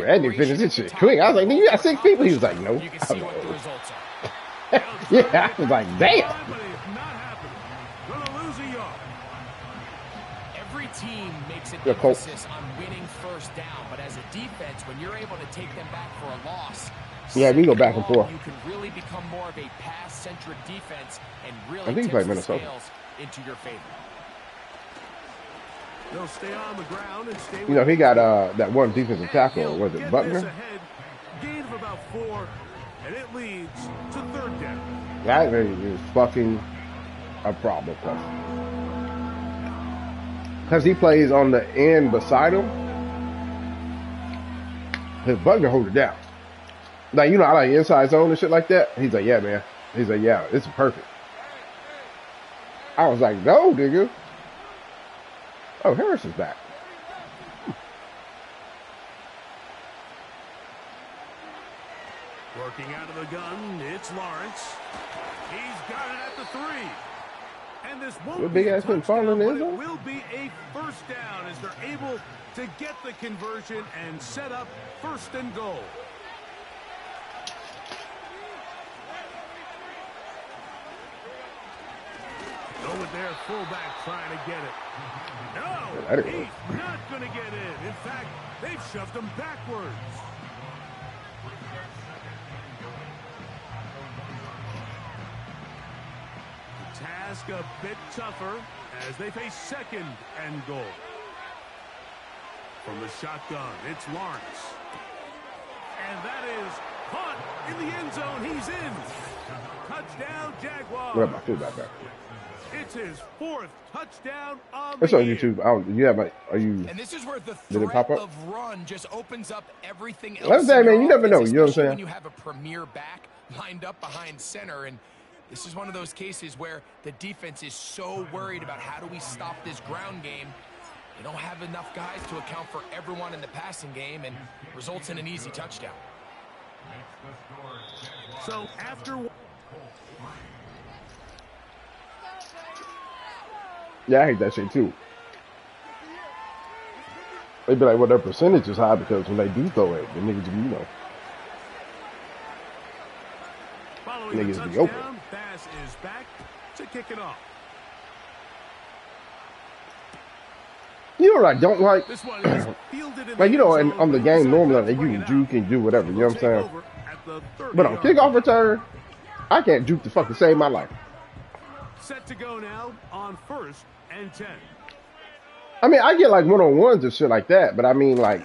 that didn't finish this shit quick. I was like, nigga, you got 6 people? He was like, no. You can see what the results are. Yeah, I was like, damn. Every team makes an emphasis on winning first down, but as a defense, when you're able to take them back for a loss, yeah, we go back and forth. You can really become more of a pass-centric defense and really I think he played Minnesota into your favor. They'll stay on the ground and stay. You know, he got that one defensive tackle. Was it Buckner? Gain of about 4, and it leads to 3rd down. That is fucking a problem. Because he plays on the end beside him. His Buckner holds it down. Like, you know, I like inside zone and shit like that. He's like, yeah, man. He's like, yeah, this is perfect. I was like, no, nigga. Oh, Harris is back. Working out of the gun, it's Lawrence. He's got it at the 3. And this won't big ass been falling in. It will be a first down as they're able to get the conversion and set up 1st and goal. Go with their fullback trying to get it. No, he's not going to get in. In fact, they've shoved him backwards. Task a bit tougher as they face 2nd and goal. From the shotgun, it's Lawrence. And that is caught in the end zone. He's in. Touchdown, Jaguars. What about my back? It's his 4th touchdown of it's the on year. YouTube. You have like, are you? And this is where the Did it pop threat up? of run just opens up everything else. Let's say, man, you never know. You know what I'm saying? When you have a premier back lined up behind center, and this is one of those cases where the defense is so worried about how do we stop this ground game. They don't have enough guys to account for everyone in the passing game, and results in an easy touchdown. So after. Yeah, I hate that shit too. They be like, well, their percentage is high because when they do throw it, the niggas, you know, niggas be open. Pass is back to kick it off. You know what I don't like? This one is fielded in Like, you know, and zone, on the game normally, like, you bring can it juke and do whatever, you know what I'm saying? over at the 30 But on yard kickoff return, I can't juke to fucking save my life. Set to go now on 1st and 10. I mean, I get like one-on-ones and shit like that, but I mean, like,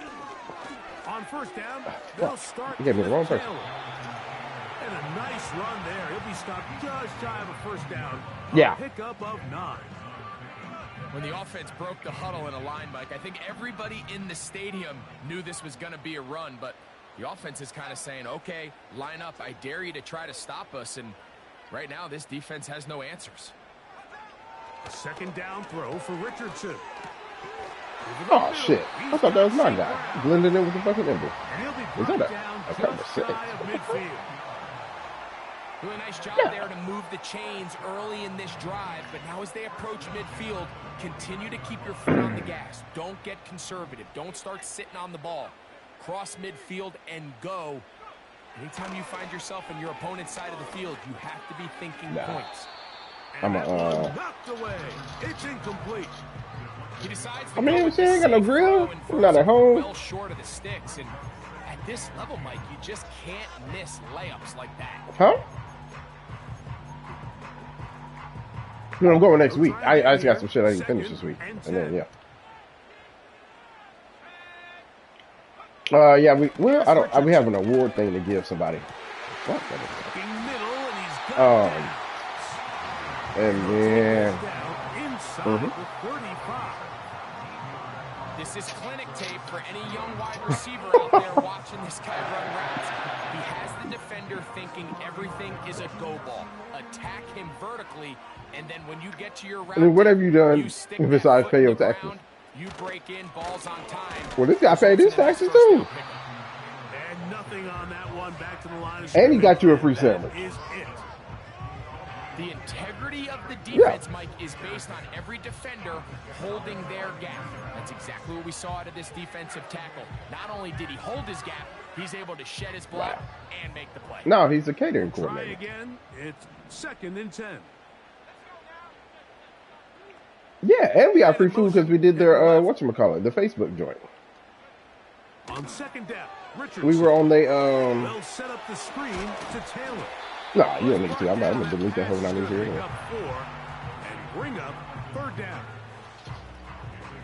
On 1st down, they'll start. you gave me the wrong person. And a nice run there. He'll be stopped just shy of a 1st down. Yeah. Pickup of 9. When the offense broke the huddle in a line, Mike, I think everybody in the stadium knew this was going to be a run, but the offense is kind of saying, okay, line up. I dare you to try to stop us, and right now this defense has no answers. 2nd down throw for Richardson. Oh, shit. I thought that was my guy. Blending in with the fucking number. And he'll be Is that brought a down number just 6? shy of midfield. Really nice job there to move the chains early in this drive, but now as they approach midfield, continue to keep your foot on the gas. Don't get conservative. Don't start sitting on the ball. Cross midfield and go. Anytime you find yourself on your opponent's side of the field, you have to be thinking points. I'm knocked away. It's incomplete. He decides to I mean, go with she ain't got no the safe grill. throw and We're not at throws home. well short of the sticks, and at this level, Mike, you just can't miss layups like that. Huh? You know, I'm going next week. I just got some shit I didn't finish this week. And then, yeah. Yeah, we have an award thing to give somebody. What? And then This is clinic tape for any young wide receiver out there watching this guy run routes. He has the defender thinking everything is a go ball. Attack him vertically, and then when you get to your route, I mean, what have you done besides pay your taxes? You break in balls on time. Well, this guy paid his taxes too. And nothing on that one. Back to the line. And he got you a free sandwich. The integrity of the defense, Mike, is based on every defender holding their gap. That's exactly what we saw out of this defensive tackle. Not only did he hold his gap, he's able to shed his block and make the play. No, he's a catering Try coordinator. again. It's 2nd and 10. Yeah, and we got free food because we did their whatchamacallit, the Facebook joint. On 2nd down, Richardson. We were on the They'll set up the screen to Taylor. Nah, you don't need to. I'm gonna delete that whole 90s here. Bring up 4 and bring up 3rd down.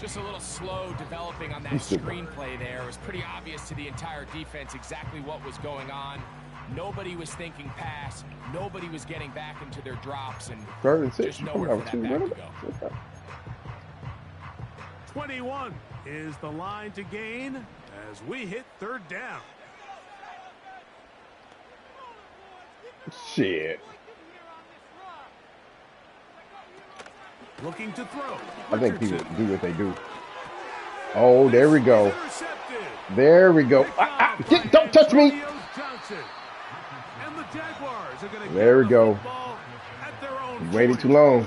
Just a little slow developing on that screenplay there. It was pretty obvious to the entire defense exactly what was going on. Nobody was thinking pass. Nobody was getting back into their drops, and 3rd and 6. just nowhere for that back to go. 21 is the line to gain as we hit 3rd down. Shit. Looking to throw. I think people do what they do. Oh, there we go. There we go. Don't touch me. There we go. Waited too long.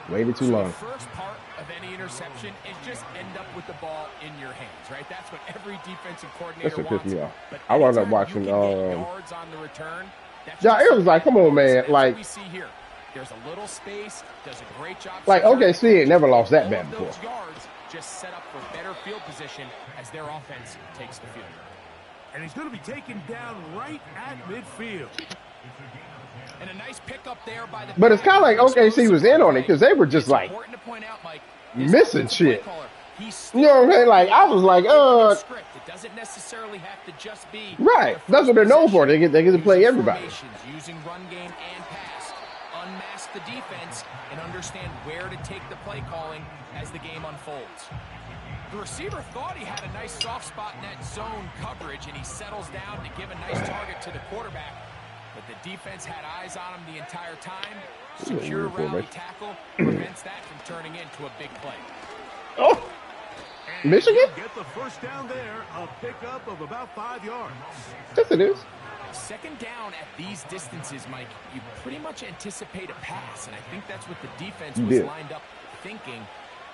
Waited too long. The first part of any interception is just end up with the ball in your hands, right? That's what every defensive coordinator That's what pissed wants. me off. But I wound up anytime watching. you can get yards on the return, that's Yeah, just it was like, come on, man. that's Like, what we see here. There's a little space, does a great job. like securing OKC ain't never lost that all bad of before. those yards just set up for better field position as their offense takes the field. And he's going to be taken down right at midfield. And a nice pickup there by the But it's kind of like OKC was in on it because they were just like important to point out, Mike, missing shit. He's You know what I'm saying? Like I was like, script. It doesn't necessarily have to just be right. That's what they're known for. They get to play everybody. Using run game and pass, unmask the defense, and understand where to take the play calling as the game unfolds. The receiver thought he had a nice soft spot in that zone coverage, and he settles down to give a nice target to the quarterback. But the defense had eyes on him the entire time. Secure rally tackle prevents that from turning into a big play. Oh, Michigan? Get the first down there, a pickup of about 5 yards. Yes, it is. 2nd down at these distances, Mike, you pretty much anticipate a pass, and I think that's what the defense was lined up thinking.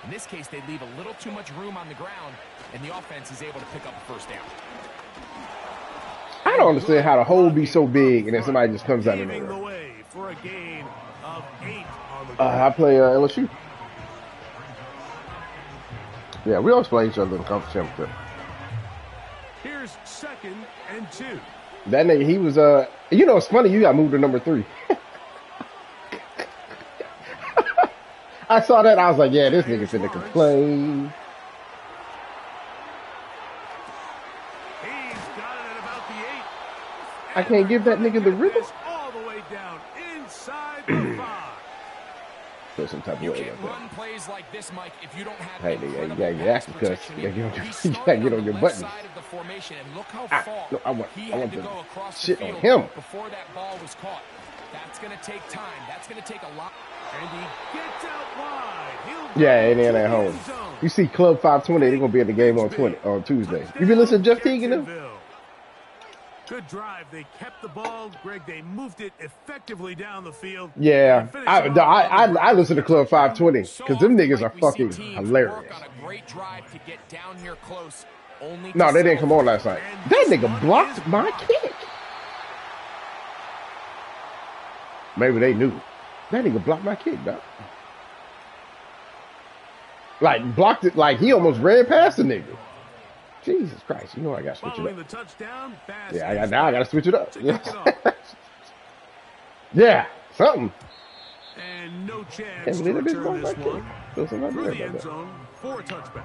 In this case, they leave a little too much room on the ground, and the offense is able to pick up a first down. I don't understand how the hole be so big and then somebody just comes out of Paving the nowhere. way for a gain of 8 on the I play LSU. Yeah, we always play each other in the conference championship. Here's 2nd and 2. That nigga, he was you know, it's funny you got moved to number 3. I saw that, I was like, yeah, this nigga's finna complain. He's got it at about the 8. I can't give that nigga the rhythm. All the way down inside the 5. Feel some type of You way can't about run plays like this, Mike, if you don't have Hey, nigga, you incredible gotta get pass active because protection. you gotta He's get starting on your the buttons. left side of the formation, and look how Ah, far no, I want he had to the go across the shit on field him. before that ball was caught. That's going to take time. That's going to take a lot. And he gets out wide. He'll Yeah, and then to at the home. end zone. You see Club 520, they're gonna be at the game on Tuesday. You been listening to Jeff Teague and them? Jacksonville. Good drive. They kept the ball. Greg, they moved it effectively down the field. Yeah, I listen to Club 520 because them niggas are fucking hilarious. On a great drive to get down here close, only No, to they didn't settle come on last night. That nigga blocked my kick. Maybe they knew. That nigga blocked my kick, dog. Like, blocked it, like he almost ran past the nigga. Jesus Christ, you know I gotta switch it Following up. the touchdown, Yeah, now I gotta switch it up. to kick it off. Yeah, something. And no chance Can't to believe that bitch return blocked my this kick. one Feel something through like the that end about that. zone for a touchback.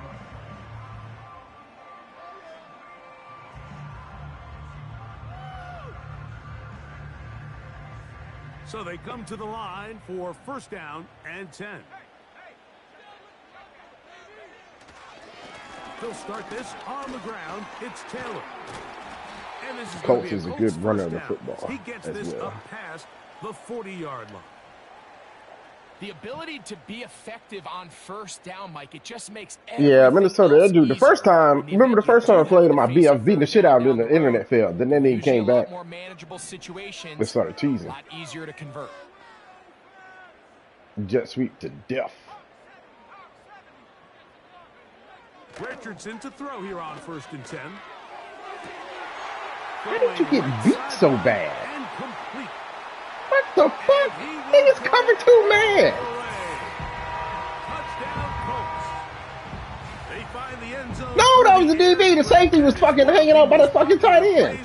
So they come to the line for 1st down and 10. They'll start this on the ground. It's Taylor. And this is Colts gonna be is a Colts good runner of first the down. football He gets as this well. up past the 40-yard line. The ability to be effective on 1st down, Mike, it just makes Yeah, everything Minnesota, else that dude, the first easier. time, In the remember the event you first time I do played have him, to I face beat a the 3rd shit down out of him down and the the road, internet failed. Then he usually came a lot back more manageable situations, and started a teasing. lot easier to convert. Jet sweep to death. Richardson to throw here on 1st and 10. How did you get beat so bad? And complete. What the fuck? Niggas cover 2 man. Touchdown Colts. They find the end zone. No, that was the DB. The safety was fucking hanging out by the fucking tight end.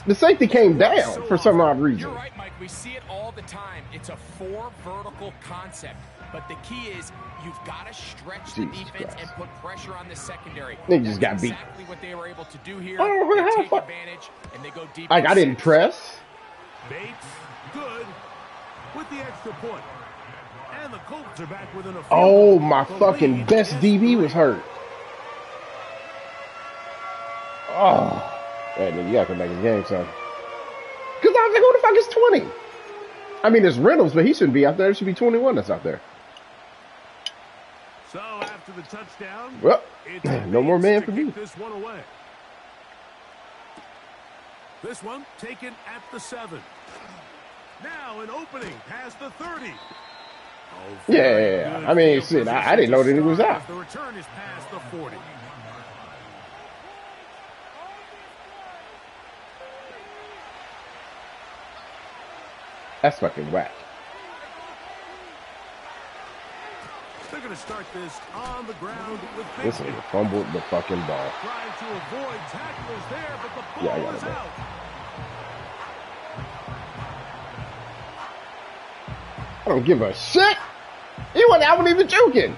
The safety came down for some odd reason. You're right, Mike. We see it all the time. It's a 4 vertical concept. But the key is you've got to stretch the defense and put pressure on the secondary. They just got beat. Exactly what they were able to do here. Oh, They take advantage and they go deep. Like I didn't press. Bates, good with the extra point. And the Colts are back within a. Oh, my fucking best DB was hurt. Oh, hey, then you gotta come back in the game, son. Because I was like, who the fuck is 20? I mean, it's Reynolds, but he shouldn't be out there. It should be 21 that's out there. So after the touchdown, Well, no more man for me. This one away. This one taken at the 7. Now an opening past the 30. Oh, yeah. I mean, shit, I didn't know that he was out. The return is past the 40. That's fucking whack. They're going to start this on the ground with This nigga fumbled the fucking ball. Trying to avoid tackles there, but the Yeah, I ball got is it. out. I don't give a shit. I wasn't even joking.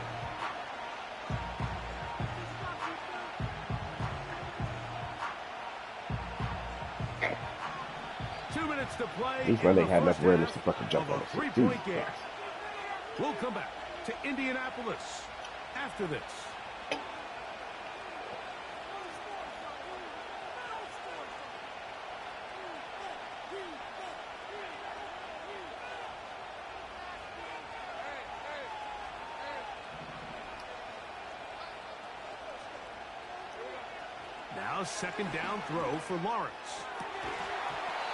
To play. These men ain't had enough awareness to fucking jump on it. it. Jesus Game. Christ. We'll come back to Indianapolis after this. Now 2nd down throw for Lawrence.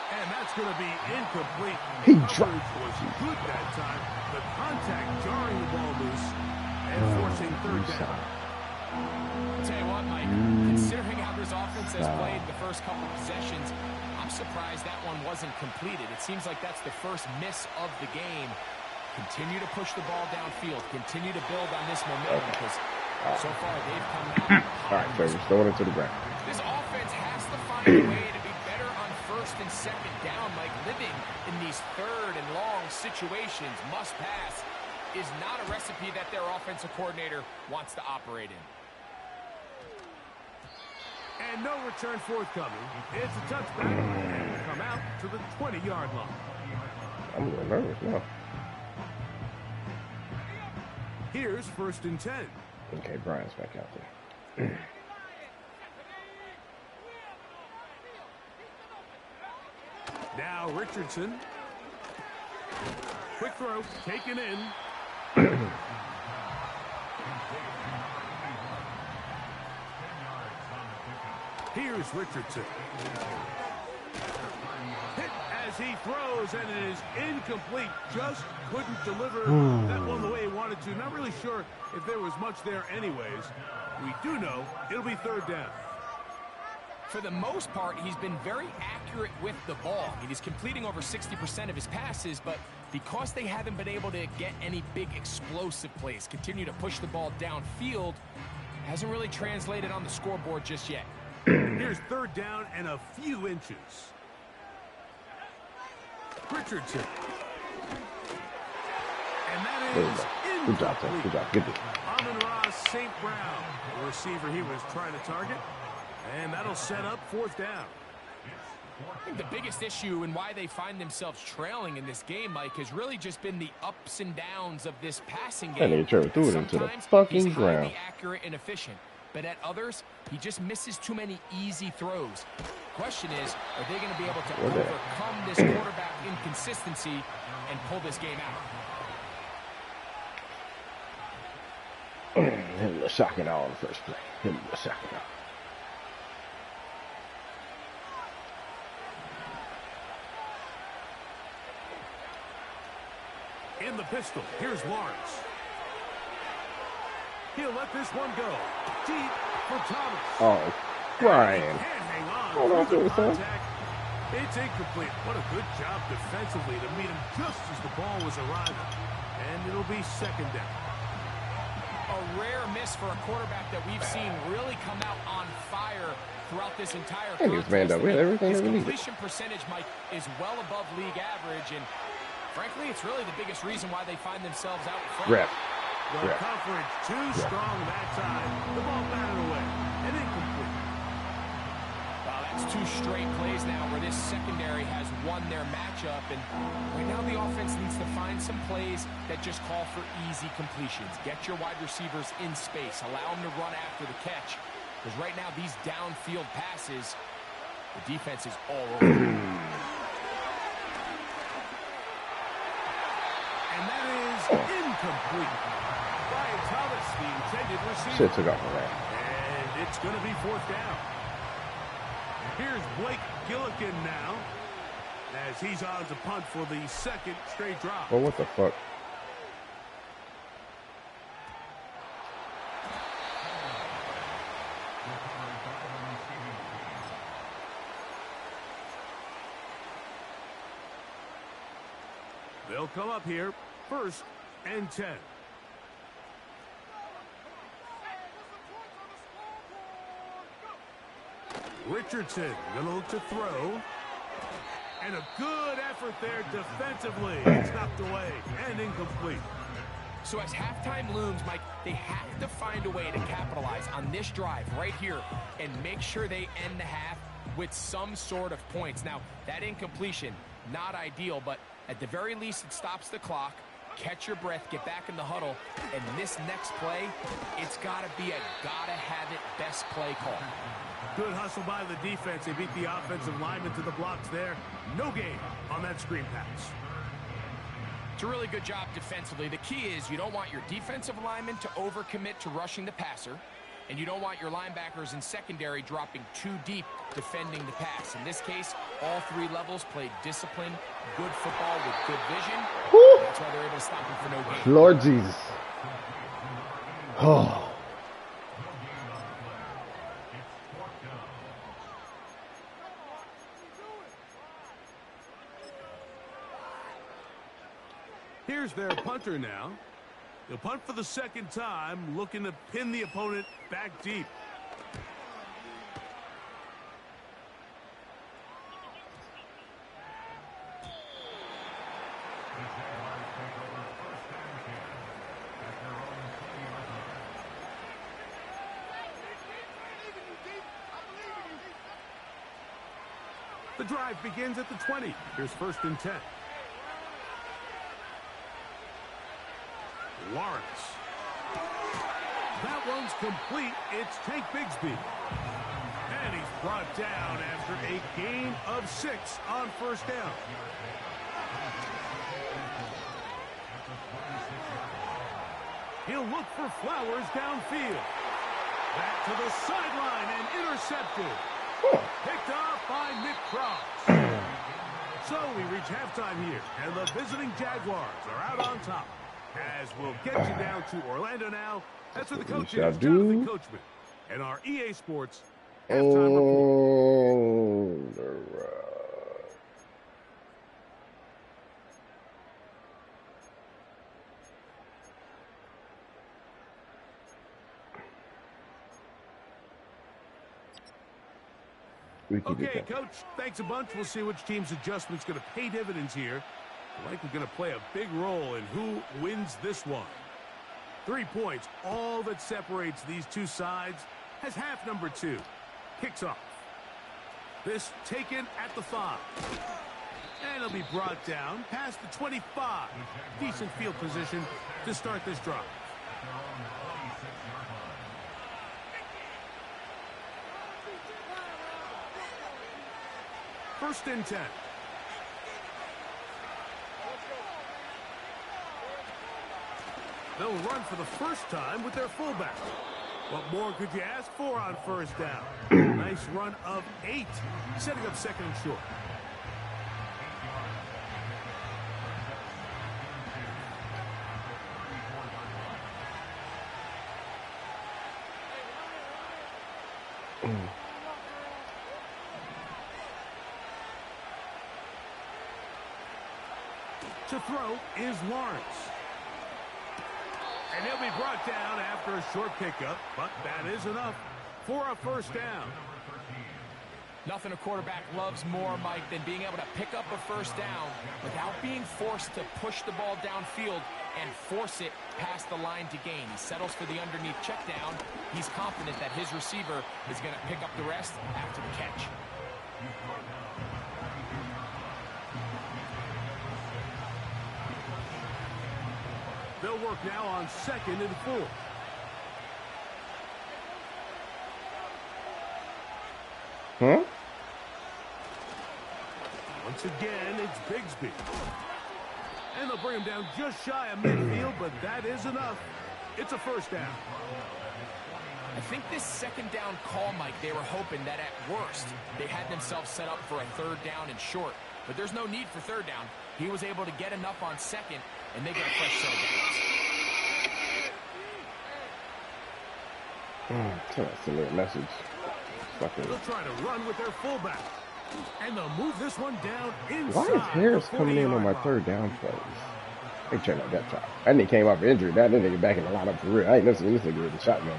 And that's going to be incomplete. He dropped. Was good that time. The contact jarring the ball loose and forcing 3rd down. I'll tell you what, Mike, considering how this offense has played the first couple possessions, I'm surprised that one wasn't completed. It seems like that's the first miss of the game. Continue to push the ball downfield. Continue to build on this momentum because so far they've come out. All right, so we're throwing it to the ground. This offense has to find a way to be better on 1st and 2nd down. Like living in these 3rd and long situations, must pass, is not a recipe that their offensive coordinator wants to operate in. And no return forthcoming. It's a touchback and will come out to the 20-yard line. I'm a little nervous now. Here's 1st and 10. Okay, Brian's back out there. Now Richardson. Quick throw, taken in. Here's Richardson. Hit as he throws, and it is incomplete. Just couldn't deliver that one the way he wanted to. Not really sure if there was much there anyways. We do know it'll be 3rd down. For the most part, he's been very accurate with the ball. I mean, he's completing over 60% of his passes, but because they haven't been able to get any big explosive plays, continue to push the ball downfield, hasn't really translated on the scoreboard just yet. Here's 3rd down and a few inches. Richardson. And that is good job, Ted. Good job. Good job. Amon-Ra St. Brown, the receiver he was trying to target. And that'll set up 4th down. I think the biggest issue and why they find themselves trailing in this game, Mike, has really just been the ups and downs of this passing game. And they threw it into the fucking he's ground. highly accurate and efficient, but at others, he just misses too many easy throws. Question is, are they going to be able to overcome this quarterback inconsistency and pull this game out? Hit him the shock and awe in the first play. Hit him the shock and awe. in the pistol. Here's Lawrence. He'll let this one go. Deep for Thomas. Oh, Brian. Can't hang on. Hold on to it, son. It's incomplete. What a good job defensively to meet him just as the ball was arriving. And it'll be second down. A rare miss for a quarterback that we've seen really come out on fire throughout this entire contest. Man, everything his that we completion percentage, Mike, is well above league average, and frankly, it's really the biggest reason why they find themselves out front. Rep. The coverage too strong that time. The ball batted away and incomplete. Wow, that's 2 straight plays now where this secondary has won their matchup, and right now the offense needs to find some plays that just call for easy completions. Get your wide receivers in space. Allow them to run after the catch, because right now these downfield passes, the defense is all over. And that is incomplete. Brian Thomas, the intended receiver. Shit took off on that. And it's going to be 4th down. Here's Blake Gillikin now, as he's on to punt for the 2nd straight drop. Well, what the fuck? They'll come up here, 1st and 10. Richardson gonna look to throw. And a good effort there defensively. It's knocked away and incomplete. So as halftime looms, Mike, they have to find a way to capitalize on this drive right here and make sure they end the half with some sort of points. Now, that incompletion, not ideal, but at the very least, it stops the clock. Catch your breath, get back in the huddle, and this next play, it's got to be a gotta-have-it best play call. Good hustle by the defense. They beat the offensive lineman to the blocks there. No gain on that screen pass. It's a really good job defensively. The key is you don't want your defensive lineman to overcommit to rushing the passer, and you don't want your linebackers in secondary dropping too deep defending the pass. In this case, all 3 levels played disciplined, good football with good vision. That's why they're able to stop him for no gain. Lord Jesus. Oh. Here's their punter now. He'll punt for the 2nd time, looking to pin the opponent back deep. The drive begins at the 20. Here's 1st and 10. Lawrence. That one's complete. It's Tank Bigsby. And he's brought down after a gain of 6 on 1st down. He'll look for Flowers downfield. Back to the sideline and intercepted. Picked off by Nick Cross. So we reach halftime here, and the visiting Jaguars are out on top. As we'll get you down to Orlando now. That's where the coach is, Jonathan Coachman. And our EA Sports halftime report. Okay, Coach, thanks a bunch. We'll see which team's adjustment's going to pay dividends here. Likely going to play a big role in who wins this one. 3 points, all that separates these two sides, has half number 2. Kicks off. This taken at the 5. And it'll be brought down past the 25. Decent field position to start this drive. First and 10. They'll run for the first time with their fullback. What more could you ask for on 1st down? Nice run of 8, setting up 2nd and short. To throw is Lawrence. And he'll be brought down after a short pickup, but that is enough for a first down. Nothing a quarterback loves more, Mike, than being able to pick up a first down without being forced to push the ball downfield and force it past the line to gain. He settles for the underneath check down. He's confident that his receiver is going to pick up the rest after the catch. They'll work now on 2nd and 4. Huh? Once again, it's Bigsby. And they'll bring him down just shy of midfield, but that is enough. It's a first down. I think this second down call, Mike, they were hoping that at worst they had themselves set up for a third down and short. But there's no need for third down. He was able to get enough on second, and they get a fresh set of downs. Send me a message. They'll try to run with their fullback. And they'll move this one down inside. Why is Harris coming in on my third down plays? They turned out that time. That nigga came off injury. That nigga back in the lineup for real. I ain't never seen this nigga with a shotgun.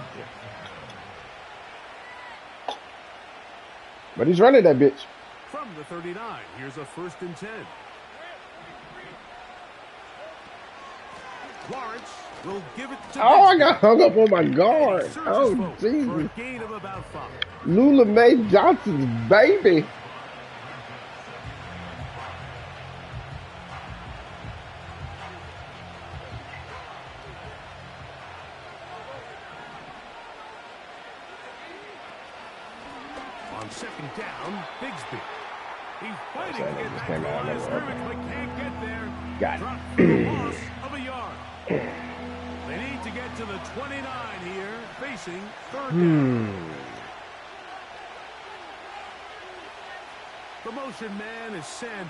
But he's running that bitch. From the 39, here's a 1st and 10. Lawrence will give it to I got hung up on my guard. Oh, Jesus. Gain of about 5. Lula Mae Johnson's baby. On 2nd down, Bigsby. He's fighting to get back to the line of scrimmage, but can't get there. Got Dropped it. for a loss of a yard. They need to get to the 29 here, facing 3rd down. The motion man is Sanders.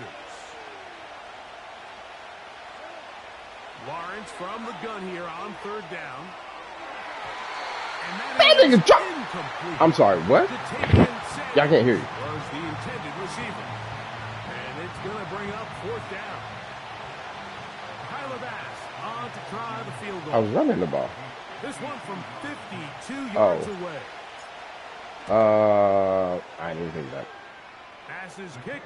Lawrence from the gun here on 3rd down. And that nigga drop. incomplete. I'm sorry, what? Yeah, I can't hear you. Was the intended receiver. And it's going to bring up 4th down. Tyler Bass on to try the field goal. I was running the ball. This one from 52 yards away. I didn't even think that. Bass's kick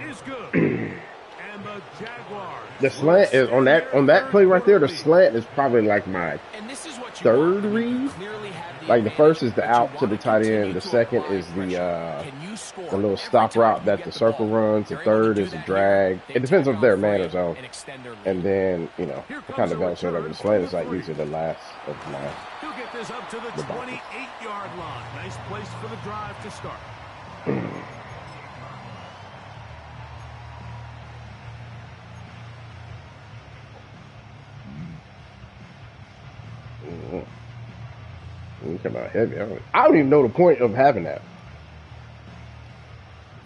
is good. And the Jaguars. The slant is on that play right there. The slant is probably like my third read. Like the first is the out to the tight end. The second is the little stop route that the circle runs. The third is a drag. It depends if they're man or zone. And then kind of bounce over. The slant is like usually the last of my. He'll get this up to the 28-yard line. Nice place for the drive to start. Come out heavy. I don't even know the point of having that.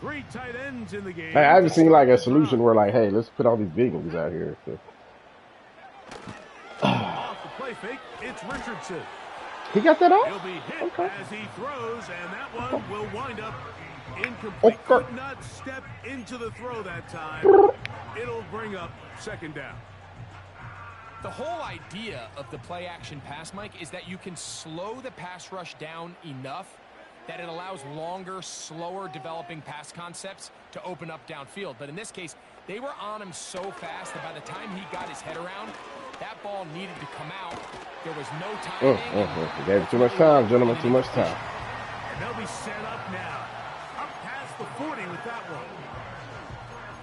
3 tight ends in the game. Hey, I haven't seen like a solution where like, hey, let's put all these big ones out here. So. Off the play fake, it's Richardson. He got that off? He'll be hit as he throws, and that one will wind up incomplete. Could not step into the throw that time. It'll bring up 2nd down. The whole idea of the play-action pass, Mike, is that you can slow the pass rush down enough that it allows longer, slower developing pass concepts to open up downfield. But in this case, they were on him so fast that by the time he got his head around, that ball needed to come out. There was no time. You gave it too much time, gentlemen, too much time. And they'll be set up now. Up past the 40 with that one.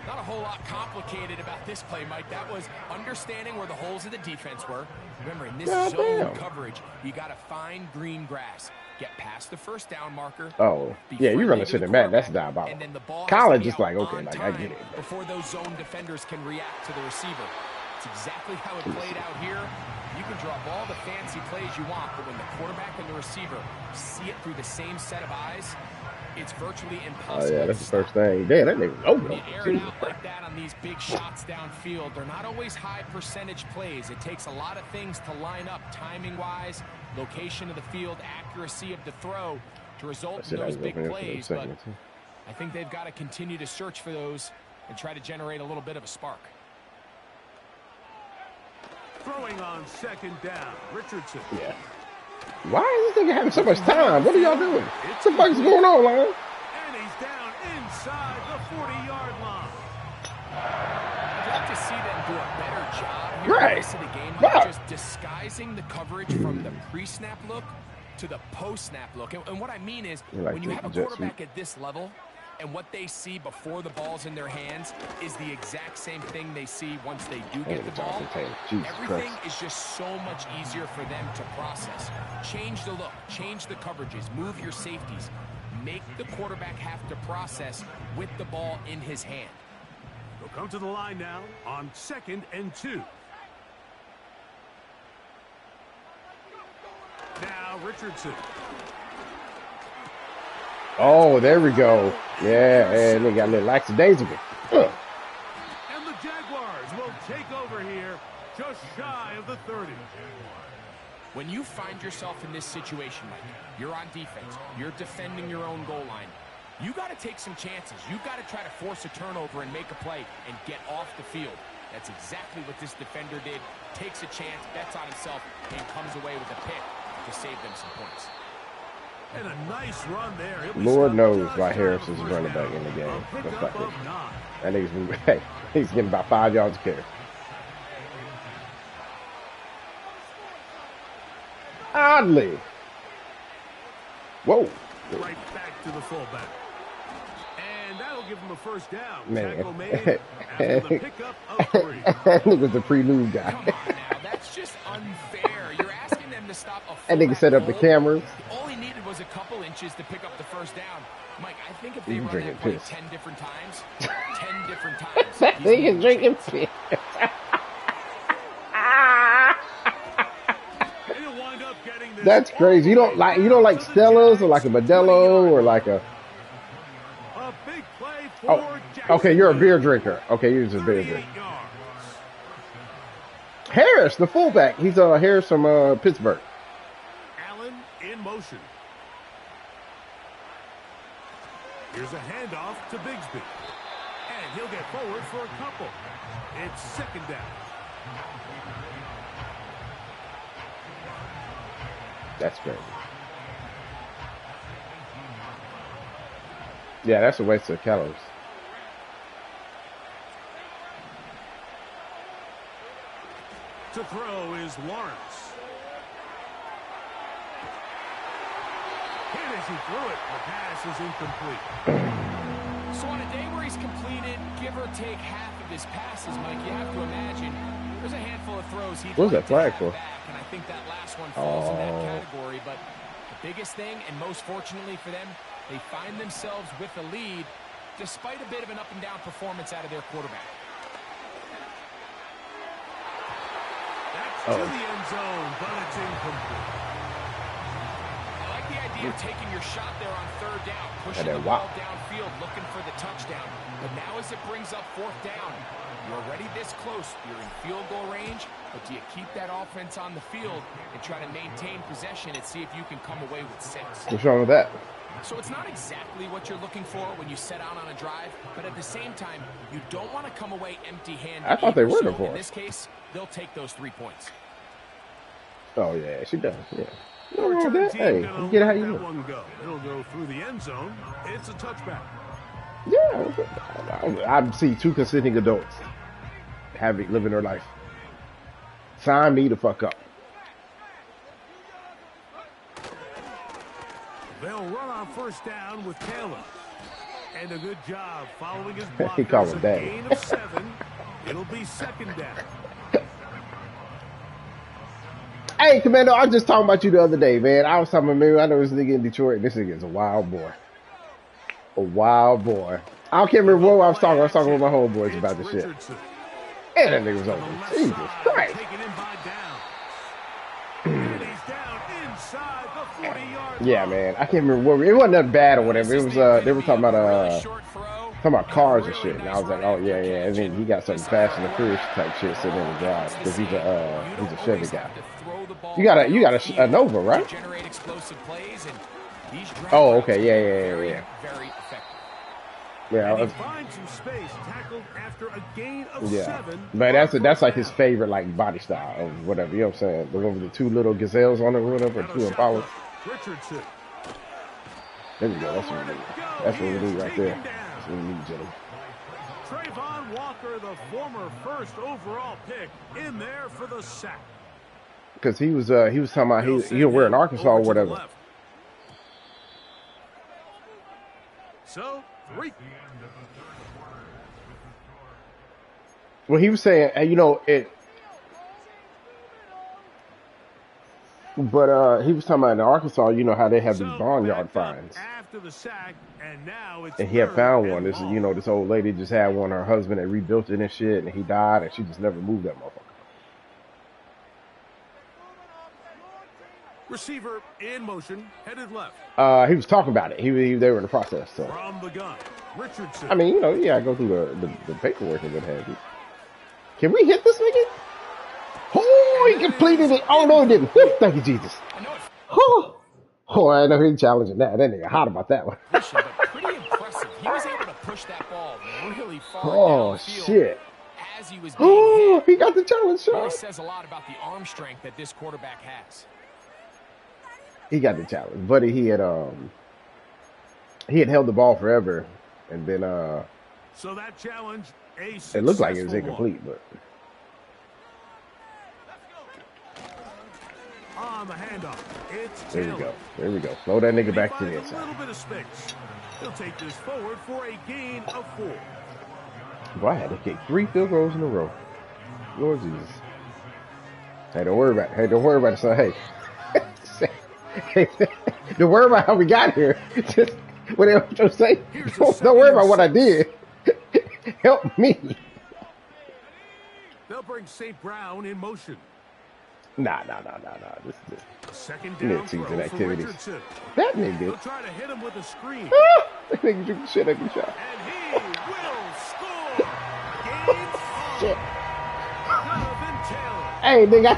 Not a whole lot complicated about this play, Mike. That was understanding where the holes of the defense were. Remember, in this zone coverage, you got to find green grass. Get past the 1st down marker. Oh, yeah, you run the shit in man. That's diabolical. College is like, okay, like I get it. Before those zone defenders can react to the receiver. It's exactly how it played out here. You can drop all the fancy plays you want, but when the quarterback and the receiver see it through the same set of eyes, it's virtually impossible. Oh, yeah, that's the first thing. Damn, that nigga's open. When you air it out like that on these big shots downfield, they're not always high percentage plays. It takes a lot of things to line up timing-wise, location of the field, accuracy of the throw to result in those big plays. But I think they've got to continue to search for those and try to generate a little bit of a spark. Throwing on second down, Richardson. Yeah. Why is this nigga having so much time? What are y'all doing? What the fuck is going on, man? And he's down inside the 40-yard line. I'd like to see them do a better job here Right. the rest of the game, like just disguising the coverage from the pre-snap look to the post-snap look. And what I mean is, when you have a quarterback at this level, and what they see before the ball's in their hands is the exact same thing they see once they do get the ball. Everything is just so much easier for them to process. Change the look, change the coverages, move your safeties. Make the quarterback have to process with the ball in his hand. They'll come to the line now on 2nd and 2. Now Richardson. Oh, there we go. Yeah, and they got a little lackadaisical. And the Jaguars will take over here just shy of the 30. When you find yourself in this situation, Mike, you're on defense, you're defending your own goal line, you got to take some chances. You got to try to force a turnover and make a play and get off the field. That's exactly what this defender did. Takes a chance, bets on himself, and comes away with a pick to save them some points. And a nice run there. Lord knows why Harris is running back in the game. That nigga's hey, he's getting about 5 yards a carry. Oddly. Whoa. Right back to the fullback. And that'll give him a first down. Man. Tackle made after the pickup of 3. That nigga's the prelude guy. Come on now, that's just unfair. You're asking them to stop a That nigga set up the cameras. All he needed was a couple inches to pick up the first down. Mike, I think if they run drinking that play piss. 10 different times, 10 different times. That nigga's drinking piss. That's crazy. You don't like Stella's or like a Modelo or like a. Big play Oh, for okay. You're a beer drinker. Okay, you're just a beer drinker. Harris, the fullback. He's Harris from Pittsburgh. Allen in motion. Here's a handoff to Bigsby. And he'll get forward for a couple. It's 2nd down. That's crazy. Yeah, that's a waste of calories. To throw is Lawrence. Hit as he threw it. The pass is incomplete. So on a day where he's completed, give or take half of his passes, Mike, you have to imagine there's a handful of throws he'd What's like that flag to for? have back, and I think that last one falls in that category. But the biggest thing, and most fortunately for them, they find themselves with a lead despite a bit of an up-and-down performance out of their quarterback. That's to the end zone, but it's incomplete. I like the idea of taking your shot there on 3rd down, pushing And the then ball downfield, looking for the touchdown. But now as it brings up 4th down, you're already this close. You're in field goal range, but do you keep that offense on the field and try to maintain possession and see if you can come away with 6? What's wrong with that? So it's not exactly what you're looking for when you set out on a drive, but at the same time, you don't want to come away empty-handed. I thought they were so before. in this case, they'll take those 3 points. Oh yeah, she does. Yeah. No, Return that. team Hey, gonna you get it how let you that look. one go. It'll go through the end zone. It's a touchback. Yeah, I see 2 consenting adults living their life. Sign me the fuck up. They'll run on 1st down with Taylor. And a good job following his He blockers. called A him daddy. gain of 7. It'll be 2nd down. Hey, Commando, I was just talking about you the other day, man. I was talking about, man, I know this nigga in Detroit. This nigga is a wild boy. A wild boy. I can't remember what I was talking. I was talking with my homeboys about this shit. Richardson. And that nigga was over. Jesus Christ. Taken in by down. And he's down inside the 40-yard Yeah, line. man. I can't remember what. It wasn't that bad or whatever. It was. They were talking about cars and shit. And I was like, oh yeah, yeah. And then he got some Fast and the Furious type shit sitting in the drive because he's a Chevy guy. You got a Nova, right? Generate explosive plays, and these Oh, okay. Yeah. very effective. Yeah, And he finds some space, tackled after a gain of yeah. 7. Man, that's like his favorite like body style or whatever. You know what I'm saying? The one with the two little gazelles on it or whatever, Now two to impalas. Richardson. There we go. That's what we need. That's what we need right there. That's what we need, gentlemen. Trayvon Walker, the former first overall pick, in there for the sack. Because he was talking about he'll wear in Arkansas or whatever. So 3. Well, he was saying, you know, it. But he was talking about in Arkansas, you know how they have these barnyard fines. After the sack, and now it's And he had found one. This is, you know, this old lady just had one. Her husband had rebuilt it and shit, and he died, and she just never moved that motherfucker. Receiver in motion, headed left. He was talking about it. They were in the process. So From the gun, Richardson. I mean, you know, yeah, I go through the paperwork and what have you. Can we hit this nigga? Oh, he completed it. Oh no, he didn't. Woo, thank you, Jesus. Oh, I know he's challenging that. That nigga hot about that one. But pretty impressive. He was able to push that ball really far Oh downfield shit. as he was being hit. He got the challenge shot. Really says a lot about the arm strength that this quarterback has. He got the challenge, buddy. He had held the ball forever, and then So that challenge, it looked like it was incomplete, but on the handoff, it's there Taylor. we go. There we go. Throw that nigga back to the A inside. little bit of space. He'll take this forward for a gain of 4. Boy, I had to kick 3 field goals in a row. Lord Jesus. Hey, don't worry about it. Hey, don't worry about it, son. Hey. Hey, don't worry about how we got here. Just what I'm trying to say. Don't worry about what I did. Help me. They'll bring St. Brown in motion. Nah. This is Second down throw mid-season for activities. Richardson. That He'll nigga. try to hit him with a screen. That nigga took the shit every shot. And he will score. Game Shit. Donovan Taylor. Hey, nigga,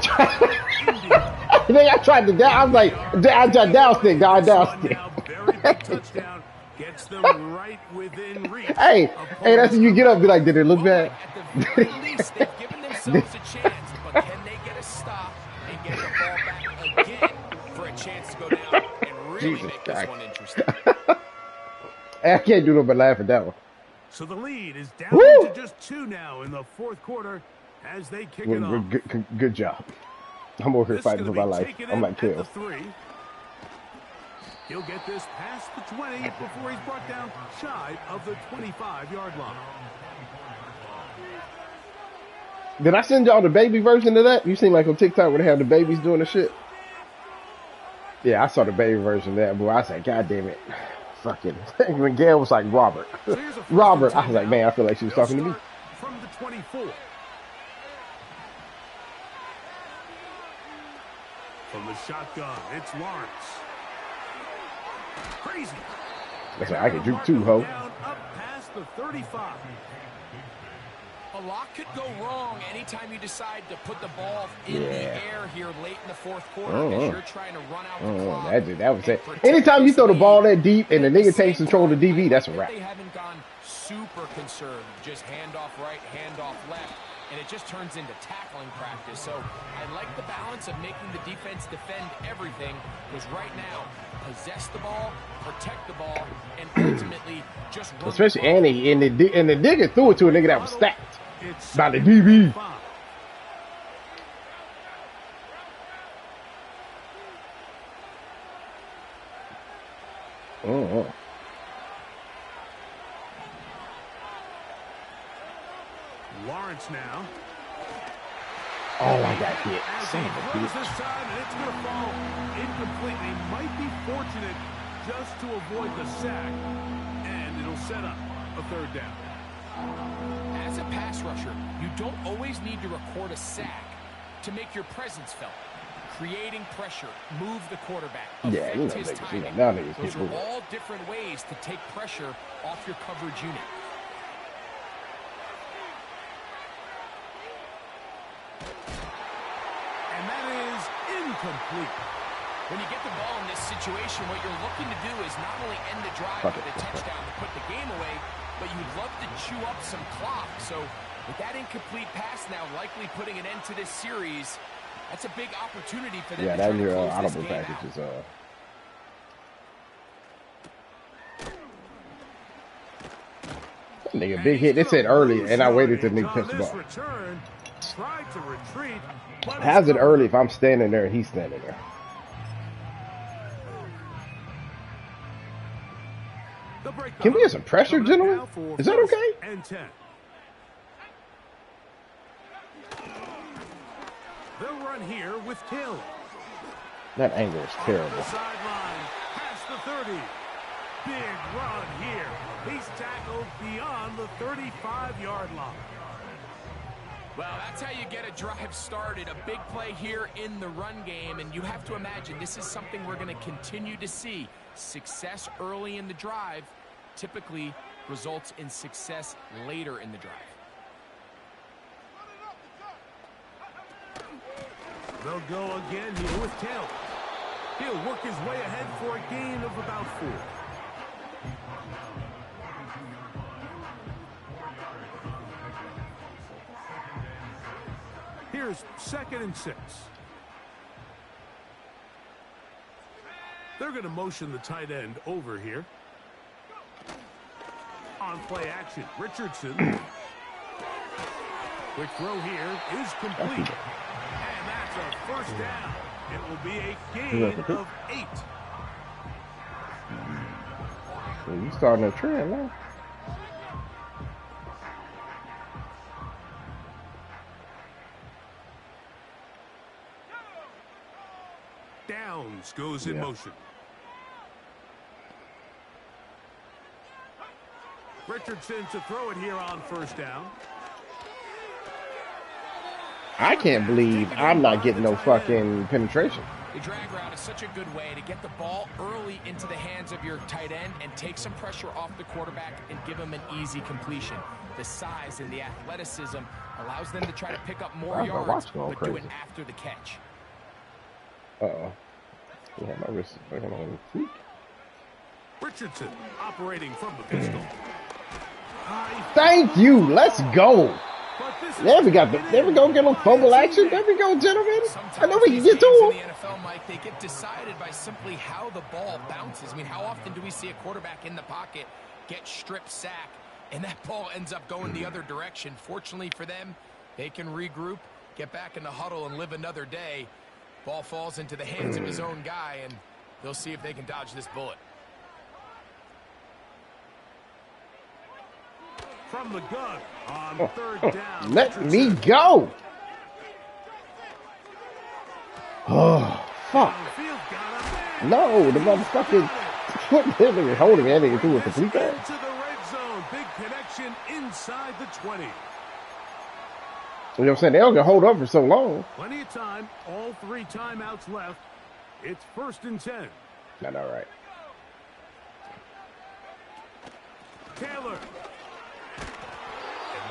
I tried to down. I was like, I tried down stick, down stick. Very big touchdown. Gets them right within reach. Hey, that's when you get up and be like, did it look bad? At the very least, they've given themselves a chance, but can they get a stop and get the ball back again for a chance to go down and really Jesus make Christ. this one interesting? I can't do no but laugh at that one. So the lead is down Woo! to just 2 now in the fourth quarter as they kick it Well, off. good job. I'm over here This fighting is for gonna my be life. taken I'm in like, at kill. the 3. He'll get this past the 20 before he's brought down shy of the 25-yard line. Did I send y'all the baby version of that? You seem like on TikTok when they have the babies doing the shit. Yeah, I saw the baby version of that, boy. I said, God damn it. Fucking. When Gail was like, Robert. So here's a first Robert. and I was 10 like, now. man, I feel like she was They'll talking to me. start from the 24. From the shotgun, it's Lawrence. Crazy. That's like, I can juke too, ho. Down up past the 35. A lot could go wrong anytime you decide to put the ball in the air here late in the fourth quarter as you're trying to run out the clock. That was it. Anytime you throw the ball that deep and the nigga takes control of the DB, that's a wrap. They haven't gone super conservative, just handoff right, handoff left, and it just turns into tackling practice. So I like the balance of making the defense defend everything, because right now, possess the ball, protect the ball, and ultimately just run Especially the ball. Annie and the digger threw it to a nigga that was stacked It's by the DB. 5. Lawrence now. Oh, I got hit. As Son he of a throws bitch. this time, and it's going to fall incomplete. They might be fortunate just to avoid the sack, and it'll set up a third down. As a pass rusher, you don't always need to record a sack to make your presence felt. Creating pressure, move the quarterback, Yeah, affect you know his niggas, you know, timing. now niggas Those get are moved. all different ways to take pressure off your coverage unit. And that is incomplete. When you get the ball in this situation, what you're looking to do is not only end the drive Fuck with it. a touchdown to put the game away, but you'd love to chew up some clock. So with that incomplete pass now likely putting an end to this series, that's a big opportunity for them to try to close this audible game package out. is nigga, big hit. They said early, and I waited till nigga pitch the ball. How's it early if I'm standing there and he's standing there? Can we get some pressure, gentlemen? Is that okay? They'll run here with Chillin. That angle is terrible. Sideline, past the 30. Big run here. He's tackled beyond the 35-yard line. Well, that's how you get a drive started. A big play here in the run game, and you have to imagine this is something we're going to continue to see. Success early in the drive typically results in success later in the drive. They'll go again here with Taylor. He'll work his way ahead for a gain of about 4. Here's 2nd and 6. They're going to motion the tight end over here. On play action, Richardson. Quick throw here is complete. And that's a first down. It will be a gain of 8. So you starting a trend now. Downs goes in motion. Richardson to throw it here on first down. I can't believe I'm not getting no fucking penetration. The drag route is such a good way to get the ball early into the hands of your tight end and take some pressure off the quarterback and give him an easy completion. The size and the athleticism allows them to try to pick up more yards, but do it after the catch. Uh-oh. Yeah, my wrist is fucking on the feet. Richardson operating from the pistol. Thank you. Let's go. There we go. There we go. Get a fumble action. There we go, gentlemen. I know we can get to him. In the NFL, Mike, they get decided by simply how the ball bounces. I mean, how often do we see a quarterback in the pocket get strip sack and that ball ends up going the other direction? Fortunately for them, they can regroup, get back in the huddle, and live another day. Ball falls into the hands of his own guy, and they'll see if they can dodge this bullet. From the gun on 3rd down. Let me go. Oh, fuck. No, the motherfucking holding me. I think it's a complete pass. To the red zone. Big connection inside the 20. You know what I'm saying? They don't get hold up for so long. Plenty of time. All 3 timeouts left. It's 1st and 10. Not all right. Taylor.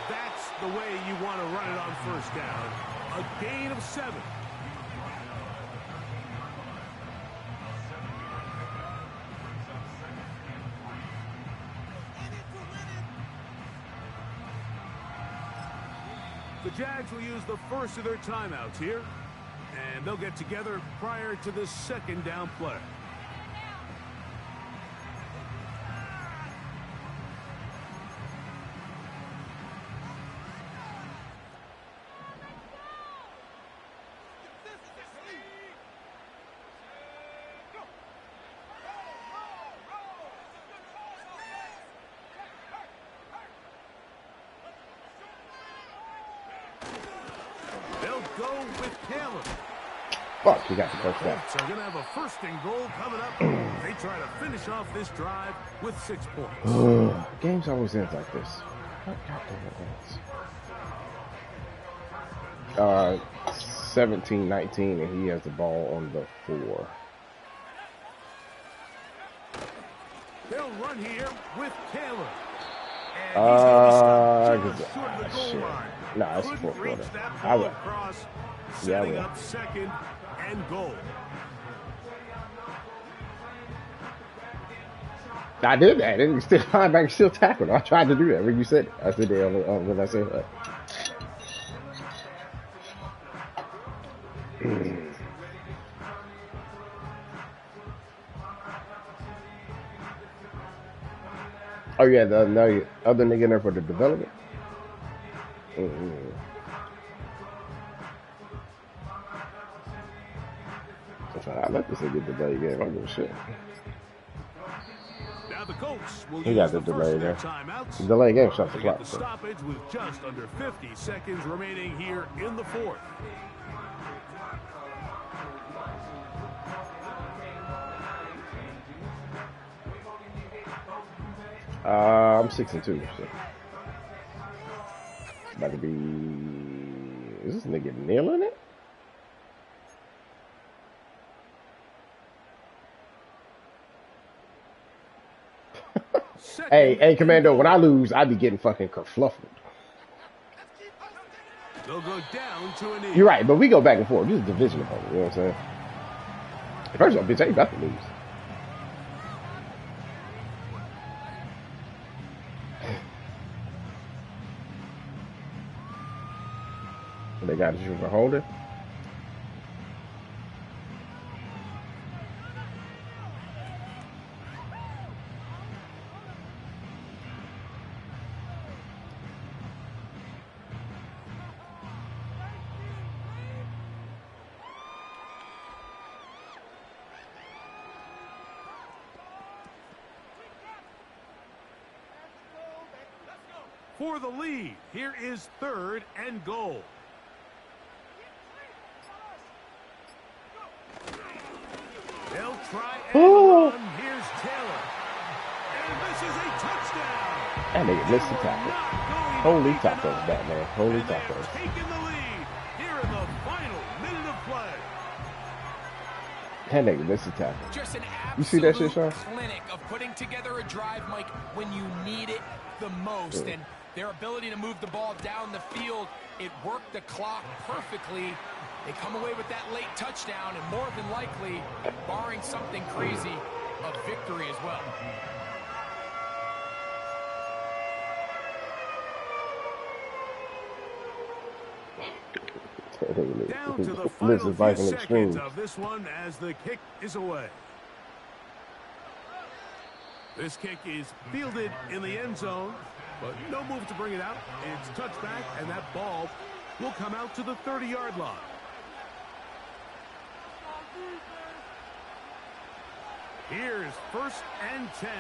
That's the way you want to run it on first down. A gain of 7. The Jags will use the first of their timeouts here, and they'll get together prior to the 2nd down play. Go with Taylor. Fuck, he got the first down. So they're going to have a 1st and goal coming up. They try to finish off this drive with 6 points. Games always ends like this. God damn it. 17-19, and he has the ball on the 4. They'll run here with Taylor. Shit. Nah, it's 4th quarter. I will. Yeah, I will. Up 2nd and goal. I did that. And still linebacker still tackled. I tried to do that when you said it. I said that when I said that. Oh yeah, the other nigga in there for the development. I let this nigga delay game. I don't give a shit. Now the Colts will He use got the the delay first there. timeouts. Delay game shots the They get clock. the stoppage with just under 50 seconds remaining here in the fourth. I'm 6-2. So. About to be. Is this nigga nailing it? Hey, Commando, when I lose, I be getting fucking kerfluffled. They'll go down to a knee. You're right, but we go back and forth. This is division opponent, you know what I'm saying? First of all, bitch, I ain't about to lose. They got you for holding. For the lead, here is 3rd and goal. They'll try and run. Here's Taylor. And this is a touchdown. That nigga missed the tackle. Holy tacos, Batman. Holy tacos. Taking the lead here in the final minute of play. That nigga missed the tackle. Just an You see that shit, Sean? clinic of putting together a drive, Mike, when you need it the most. And their ability to move the ball down the field, it worked the clock perfectly. They come away with that late touchdown, and more than likely, barring something crazy, a victory as well. Down to the final few seconds of this one as the kick is away. This kick is fielded in the end zone, but no move to bring it out. It's touchback, and that ball will come out to the 30-yard line. Here's 1st and 10.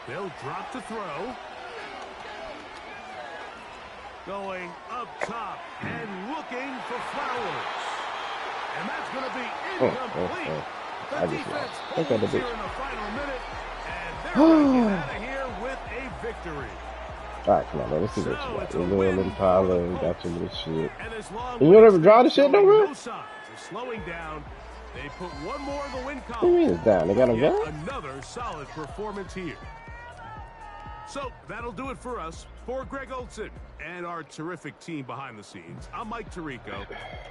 They'll drop to throw. Going up top and looking for Flowers. And that's going to be incomplete. The defense holds here in the final minute. And they're going to get out of here with a victory. All right, come on, man. Let's see what you got. We're little Tyler, got some of this shit. And you don't ever draw the shit, no, bro? No signs of slowing down. They put one more in the win column. What do you mean it's down? They got him down? Another solid performance here. So that'll do it for us. For Greg Olson and our terrific team behind the scenes, I'm Mike Tirico.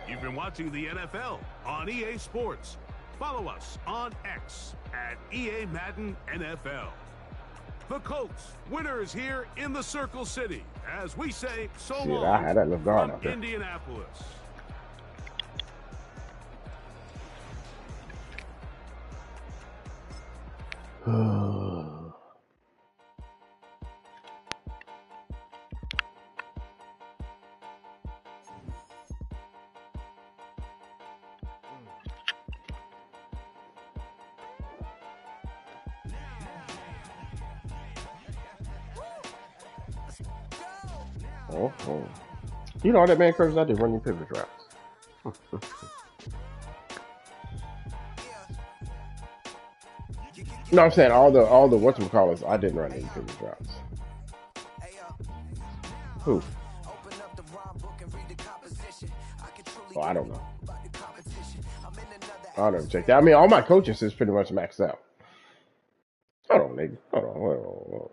You've been watching the NFL on EA Sports. Follow us on X at EA Madden NFL. The Colts, winners here in the Circle City. As we say, so long I had that left guard from out there. Indianapolis. Oh. You know all that man curves I did running pivot routes. No, I'm saying all the whatchamacallits, I didn't run any pivot routes. Who? Oh, I don't know. I'll never check that. I mean, all my coaches is pretty much maxed out. Hold on, nigga. Hold on.